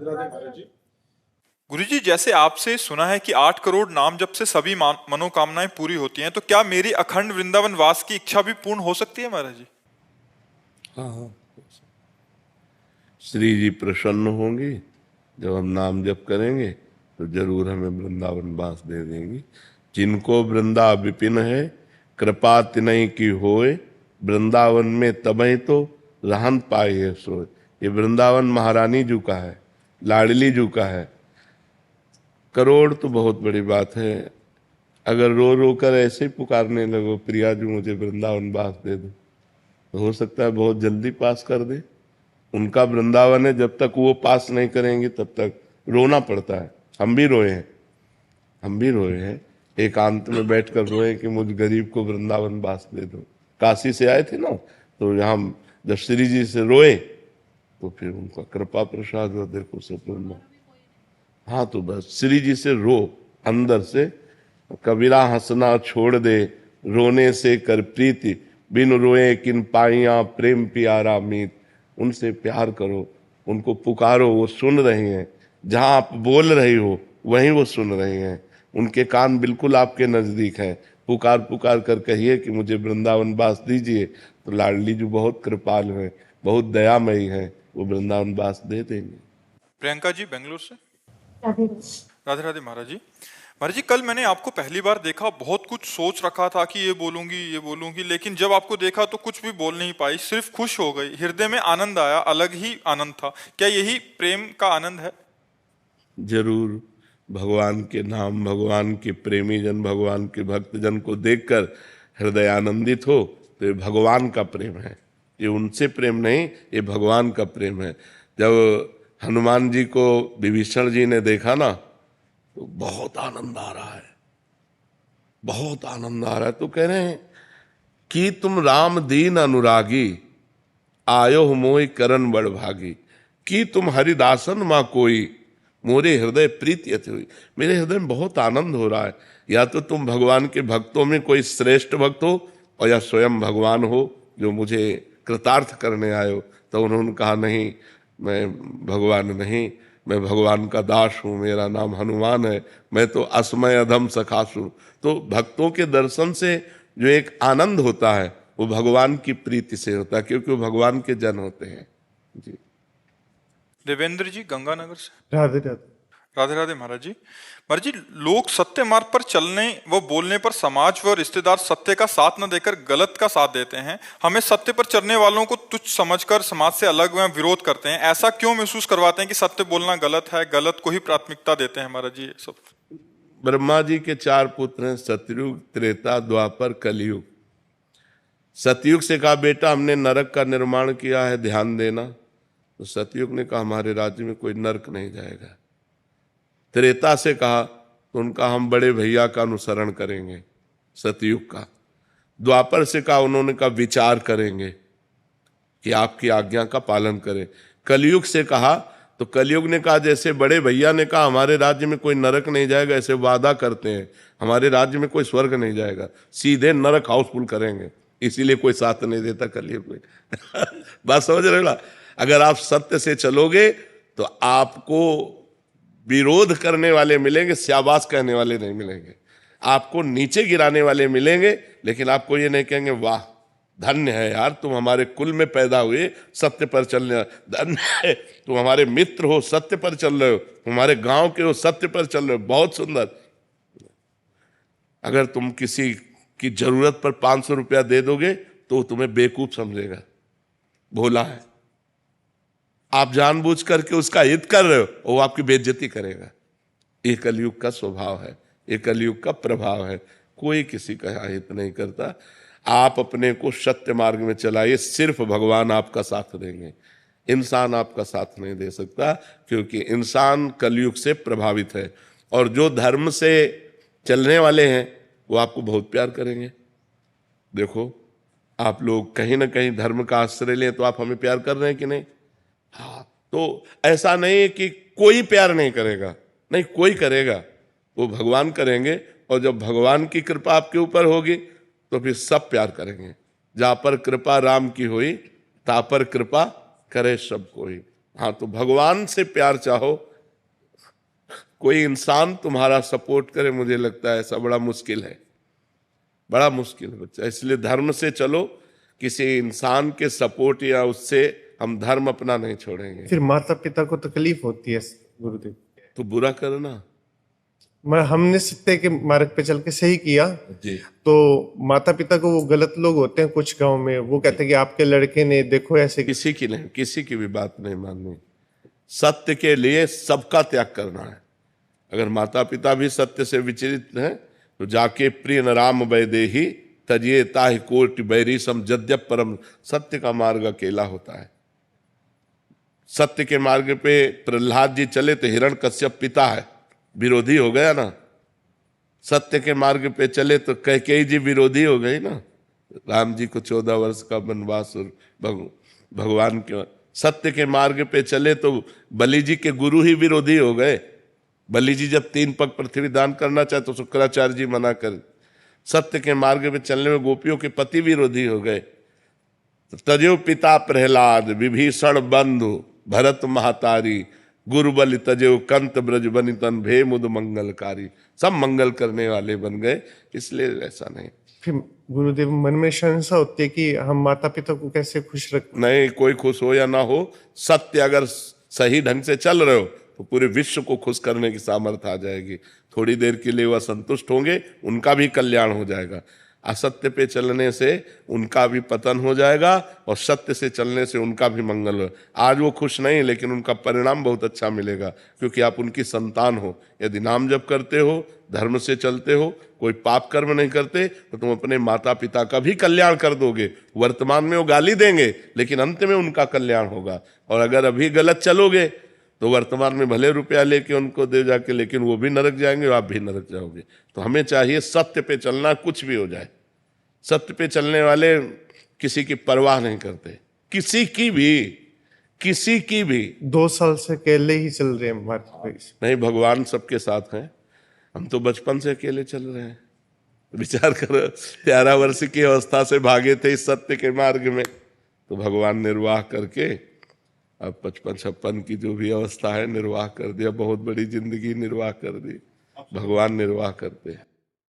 राधे राधे महाराज जी। गुरुजी, जैसे आपसे सुना है कि 8 करोड़ नाम जप से सभी मनोकामनाएं पूरी होती हैं, तो क्या मेरी अखंड वृंदावन वास की इच्छा भी पूर्ण हो सकती है महाराज जी? हाँ हाँ, श्री जी प्रसन्न होंगी। जब हम नाम जप करेंगे तो जरूर हमें वृंदावन वास दे देंगी। जिनको वृंदा विपिन है, कृपा तिनहि की होए, वृंदावन में तबहि तो रहन पाए है सोए। ये वृंदावन महारानी जी का है, लाडली जी का है। करोड़ तो बहुत बड़ी बात है। अगर रो रो कर ऐसे ही पुकारने लगो, प्रिया जी मुझे वृंदावन वास दे दो, तो हो सकता है बहुत जल्दी पास कर दे। उनका वृंदावन है, जब तक वो पास नहीं करेंगे तब तक रोना पड़ता है। हम भी रोए हैं, हम भी रोए हैं, एकांत में बैठकर रोए कि मुझ गरीब को वृंदावन वास दे दो। काशी से आए थे ना, तो यहाँ जब श्री जी से रोए तो फिर उनका कृपा प्रसाद हो, देखो सपूर्ण। हाँ, तो बस श्री जी से रो अंदर से। कबीरा हंसना छोड़ दे, रोने से कर प्रीति, बिन रोए किन पाइया प्रेम प्यारा मीत। उनसे प्यार करो, उनको पुकारो, वो सुन रहे हैं। जहां आप बोल रही हो वहीं वो सुन रहे हैं। उनके कान बिल्कुल आपके नजदीक हैं। पुकार पुकार कर कहिए कि मुझे वृंदावन वास दीजिए, तो लाडली जी बहुत कृपाल है, बहुत दयामयी है, वो वृंदावन वास दे देंगे। प्रियंका जी बेंगलोर से। राधे राधे महाराज जी। महाराज जी, कल मैंने आपको पहली बार देखा, बहुत कुछ सोच रखा था कि ये बोलूंगी, लेकिन जब आपको देखा तो कुछ भी बोल नहीं पाई, सिर्फ खुश हो गई। हृदय में आनंद आया, अलग ही आनंद था। क्या यही प्रेम का आनंद है? जरूर। भगवान के नाम, भगवान के प्रेमी जन, भगवान के भक्त जन को देखकर हृदय आनंदित हो तो ये भगवान का प्रेम है। ये उनसे प्रेम नहीं, ये भगवान का प्रेम है। जब हनुमान जी को विभीषण जी ने देखा ना, तो बहुत आनंद आ रहा है, बहुत आनंद आ रहा है। तो कह रहे हैं कि तुम राम दीन अनुरागी, आयो मोहि करन बड़ भागी। कि तुम हरिदासन माँ कोई, मोरे हृदय प्रीति अति हुई। मेरे हृदय में बहुत आनंद हो रहा है। या तो तुम भगवान के भक्तों में कोई श्रेष्ठ भक्त हो, और या स्वयं भगवान हो जो मुझे कृतार्थ करने आए हो। तो उन्होंने कहा नहीं, मैं भगवान नहीं, मैं भगवान का दास हूँ, मेरा नाम हनुमान है, मैं तो असमय अधम सखासु। तो भक्तों के दर्शन से जो एक आनंद होता है वो भगवान की प्रीति से होता है, क्योंकि वो भगवान के जन होते हैं। जी। देवेंद्र जी गंगानगर से। राधे राधे। राधे राधे महाराज जी। महाराज जी, लोग सत्य मार्ग पर चलने व बोलने पर समाज व रिश्तेदार सत्य का साथ न देकर गलत का साथ देते हैं। हमें सत्य पर चलने वालों को तुच्छ समझकर समाज से अलग व विरोध करते हैं। ऐसा क्यों महसूस करवाते हैं कि सत्य बोलना गलत है, गलत को ही प्राथमिकता देते हैं महाराज जी? ये सब ब्रह्मा जी के 4 पुत्र हैं, सतयुग, त्रेता, द्वापर, कलयुग। सतयुग से कहा बेटा हमने नरक का निर्माण किया है, ध्यान देना। तो सतयुग ने कहा हमारे राज्य में कोई नरक नहीं जाएगा। त्रेता से कहा तो उनका हम बड़े भैया का अनुसरण करेंगे, सतयुग का। द्वापर से कहा, उन्होंने कहा विचार करेंगे कि आपकी आज्ञा का पालन करें। कलयुग से कहा तो कलयुग ने कहा जैसे बड़े भैया ने कहा हमारे राज्य में कोई नरक नहीं जाएगा, ऐसे वादा करते हैं हमारे राज्य में कोई स्वर्ग नहीं जाएगा, सीधे नरक हाउसफुल करेंगे, इसीलिए कोई साथ नहीं देता कलयुग में। बात समझ रहे हो? अगर आप सत्य से चलोगे तो आपको विरोध करने वाले मिलेंगे, शाबाश कहने वाले नहीं मिलेंगे। आपको नीचे गिराने वाले मिलेंगे, लेकिन आपको ये नहीं कहेंगे वाह धन्य है यार तुम हमारे कुल में पैदा हुए, सत्य पर चलने, धन्य है तुम हमारे मित्र हो, सत्य पर चल रहे हो, हमारे गांव के हो, सत्य पर चल रहे हो, बहुत सुंदर। अगर तुम किसी की जरूरत पर 500 रुपया दे दोगे तो तुम्हें बेवकूफ समझेगा, भोला है। आप जानबूझ करके उसका हित कर रहे हो, वो आपकी बेइज्जती करेगा। ये कलयुग का स्वभाव है, ये कलयुग का प्रभाव है। कोई किसी का हित नहीं करता। आप अपने को सत्य मार्ग में चलाइए, सिर्फ भगवान आपका साथ देंगे, इंसान आपका साथ नहीं दे सकता, क्योंकि इंसान कलयुग से प्रभावित है। और जो धर्म से चलने वाले हैं वो आपको बहुत प्यार करेंगे। देखो आप लोग कहीं ना कहीं धर्म का आश्रय लें तो आप हमें प्यार कर रहे हैं कि नहीं? हाँ, तो ऐसा नहीं है कि कोई प्यार नहीं करेगा, नहीं कोई करेगा, वो भगवान करेंगे। और जब भगवान की कृपा आपके ऊपर होगी तो फिर सब प्यार करेंगे। जहाँ पर कृपा राम की हुई ता पर कृपा करे सब कोई। हाँ, तो भगवान से प्यार चाहो, कोई इंसान तुम्हारा सपोर्ट करे, मुझे लगता है ऐसा बड़ा मुश्किल है, बड़ा मुश्किल है बच्चा। इसलिए धर्म से चलो, किसी इंसान के सपोर्ट या उससे हम धर्म अपना नहीं छोड़ेंगे। फिर माता पिता को तकलीफ होती है गुरुदेव, तो बुरा करना हमने सत्य के मार्ग पे चल के सही किया, जी, तो माता पिता को वो गलत लोग होते हैं कुछ गांव में, वो कहते हैं कि आपके लड़के ने देखो ऐसे। किसी की नहीं, किसी की भी बात नहीं माननी। सत्य के लिए सबका त्याग करना है। अगर माता पिता भी सत्य से विचलित हैं तो जाके प्रिय न राम वैदेही तजिए ताहि कोटि बैरी सम जद्यप परम। सत्य का मार्ग अकेला होता है। सत्य के मार्ग पे प्रहलाद जी चले तो हिरण्यकश्यप पिता है, विरोधी हो गया ना। सत्य के मार्ग पे चले तो कैकेयी जी विरोधी हो गई ना। राम जी को 14 वर्ष का वनवास और भगवान के सत्य के मार्ग पे चले तो बलि जी के गुरु ही विरोधी हो गए। बलि जी जब 3 पग पृथ्वी दान करना चाहे तो शुक्राचार्य जी मना कर। सत्य के मार्ग पे चलने में गोपियों के पति विरोधी हो गए। तजो पिता प्रहलाद विभीषण बंधु भरत महातारी गुरु बलि तजो कंत ब्रज बनितन भे मुद मंगलकारी। सब मंगल करने वाले बन गए, इसलिए ऐसा नहीं। फिर गुरुदेव मन में शंका होती है कि हम माता पिता को कैसे खुश रख। नहीं, कोई खुश हो या ना हो, सत्य अगर सही ढंग से चल रहे हो तो पूरे विश्व को खुश करने की सामर्थ्य आ जाएगी। थोड़ी देर के लिए वह संतुष्ट होंगे, उनका भी कल्याण हो जाएगा। असत्य पे चलने से उनका भी पतन हो जाएगा और सत्य से चलने से उनका भी मंगल हो। आज वो खुश नहीं, लेकिन उनका परिणाम बहुत अच्छा मिलेगा, क्योंकि आप उनकी संतान हो। यदि नाम जप करते हो, धर्म से चलते हो, कोई पाप कर्म नहीं करते, तो तुम अपने माता पिता का भी कल्याण कर दोगे। वर्तमान में वो गाली देंगे, लेकिन अंत में उनका कल्याण होगा। और अगर अभी गलत चलोगे तो वर्तमान में भले रुपया लेके उनको दे जाके, लेकिन वो भी नरक जाएंगे और आप भी नरक जाओगे। तो हमें चाहिए सत्य पे चलना, कुछ भी हो जाए। सत्य पे चलने वाले किसी की परवाह नहीं करते, किसी की भी। 2 साल से अकेले ही चल रहे हैं मार्ग पे। नहीं, भगवान सबके साथ हैं। हम तो बचपन से अकेले चल रहे हैं। विचार करो, 11 वर्ष की अवस्था से भागे थे इस सत्य के मार्ग में, तो भगवान निर्वाह करके अब 55-56 की जो भी अवस्था है निर्वाह कर दिया। बहुत बड़ी जिंदगी निर्वाह कर दी। भगवान निर्वाह करते हैं।